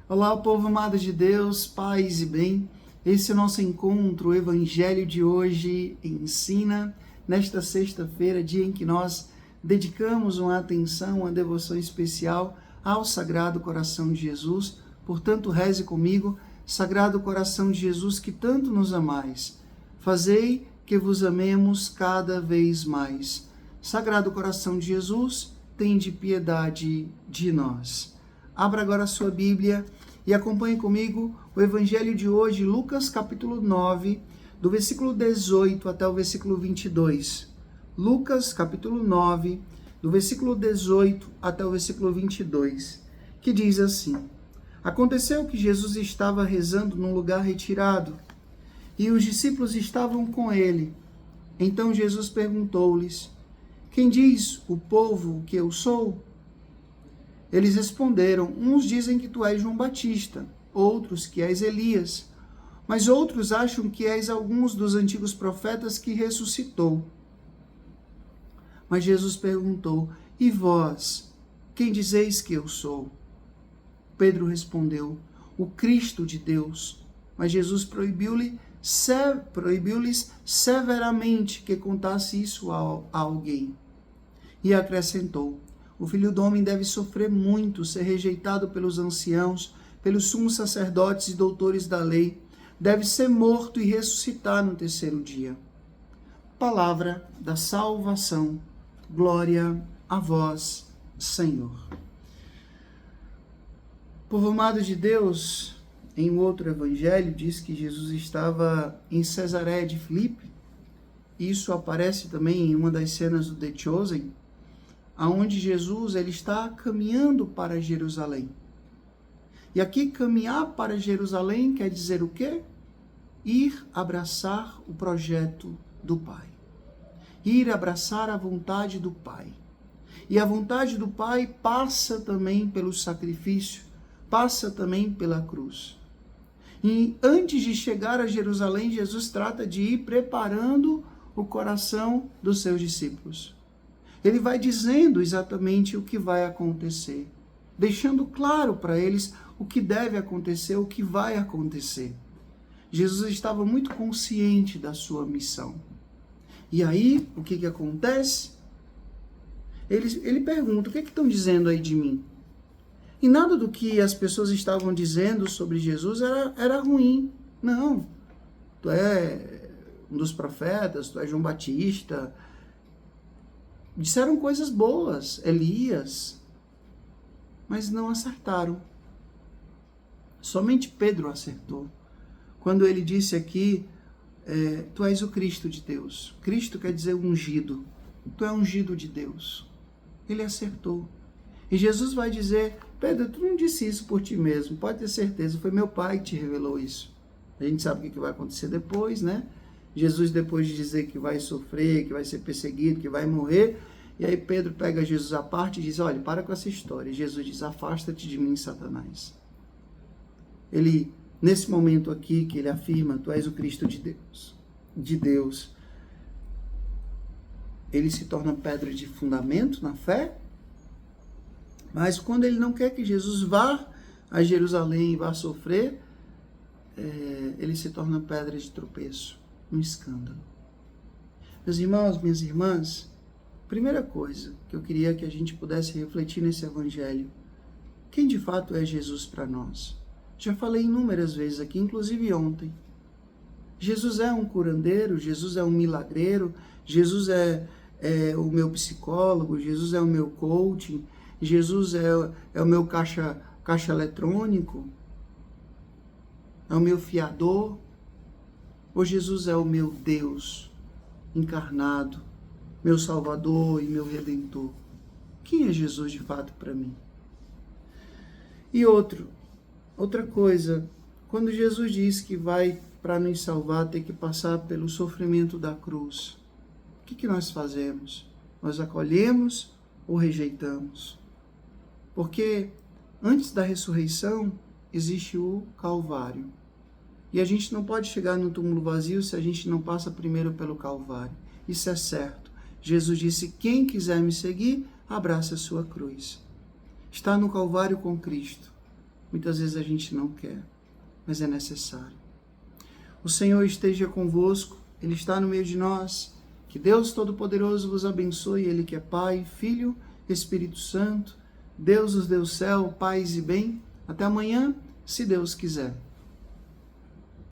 Olá, povo amado de Deus, paz e bem. Esse é o nosso encontro, o Evangelho de hoje ensina, nesta sexta-feira, dia em que nós dedicamos uma atenção, uma devoção especial ao Sagrado Coração de Jesus. Portanto, reze comigo, Sagrado Coração de Jesus, que tanto nos amais, fazei que vos amemos cada vez mais. Sagrado Coração de Jesus, tende piedade de nós. Abra agora a sua Bíblia e acompanhe comigo o Evangelho de hoje, Lucas capítulo 9, do versículo 18 até o versículo 22. Lucas capítulo 9, do versículo 18 até o versículo 22, que diz assim: Aconteceu que Jesus estava rezando num lugar retirado e os discípulos estavam com ele. Então Jesus perguntou-lhes: Quem diz o povo que eu sou? Eles responderam: Uns dizem que tu és João Batista, outros que és Elias, mas outros acham que és alguns dos antigos profetas que ressuscitou. Mas Jesus perguntou: E vós, quem dizeis que eu sou? Pedro respondeu: O Cristo de Deus. Mas Jesus proibiu-lhes severamente que contasse isso a alguém. E acrescentou: O Filho do Homem deve sofrer muito, ser rejeitado pelos anciãos, pelos sumos sacerdotes e doutores da lei, deve ser morto e ressuscitar no terceiro dia. Palavra da salvação. Glória a vós, Senhor. Povo amado de Deus, em um outro evangelho, diz que Jesus estava em Cesareia de Filipe. Isso aparece também em uma das cenas do The Chosen, aonde Jesus ele está caminhando para Jerusalém. E aqui caminhar para Jerusalém quer dizer o quê? Ir abraçar o projeto do Pai. Ir abraçar a vontade do Pai. E a vontade do Pai passa também pelo sacrifício, passa também pela cruz. E antes de chegar a Jerusalém, Jesus trata de ir preparando o coração dos seus discípulos. Ele vai dizendo exatamente o que vai acontecer, deixando claro para eles o que deve acontecer, o que vai acontecer. Jesus estava muito consciente da sua missão. E aí, o que acontece? Ele pergunta: o que estão dizendo aí de mim? E nada do que as pessoas estavam dizendo sobre Jesus era ruim. Não, tu é um dos profetas, tu é João Batista. Disseram coisas boas, Elias, mas não acertaram. Somente Pedro acertou. Quando ele disse aqui, tu és o Cristo de Deus. Cristo quer dizer ungido. Tu é ungido de Deus. Ele acertou. E Jesus vai dizer: Pedro, tu não disse isso por ti mesmo, pode ter certeza, foi meu Pai que te revelou isso. A gente sabe o que vai acontecer depois, né? Jesus, depois de dizer que vai sofrer, que vai ser perseguido, que vai morrer, e aí Pedro pega Jesus à parte e diz: olha, para com essa história. E Jesus diz: afasta-te de mim, Satanás. Ele, nesse momento aqui que ele afirma, tu és o Cristo de Deus, ele se torna pedra de fundamento na fé, mas quando ele não quer que Jesus vá a Jerusalém e vá sofrer, ele se torna pedra de tropeço, um escândalo. Meus irmãos, minhas irmãs, primeira coisa que eu queria que a gente pudesse refletir nesse evangelho: quem de fato é Jesus para nós? Já falei inúmeras vezes aqui, inclusive ontem. Jesus é um curandeiro, Jesus é um milagreiro, Jesus é o meu psicólogo, Jesus é o meu coaching, Jesus é o meu caixa eletrônico, é o meu fiador, ou Jesus é o meu Deus encarnado, meu Salvador e meu Redentor? Quem é Jesus de fato para mim? E outra coisa, quando Jesus diz que vai, para nos salvar, ter que passar pelo sofrimento da cruz, o que nós fazemos? Nós acolhemos ou rejeitamos? Porque antes da ressurreição existe o Calvário. E a gente não pode chegar no túmulo vazio se a gente não passa primeiro pelo Calvário. Isso é certo. Jesus disse: quem quiser me seguir, abraça a sua cruz. Está no Calvário com Cristo. Muitas vezes a gente não quer, mas é necessário. O Senhor esteja convosco, Ele está no meio de nós. Que Deus Todo-Poderoso vos abençoe, Ele que é Pai, Filho, Espírito Santo. Deus os dê o céu, paz e bem. Até amanhã, se Deus quiser.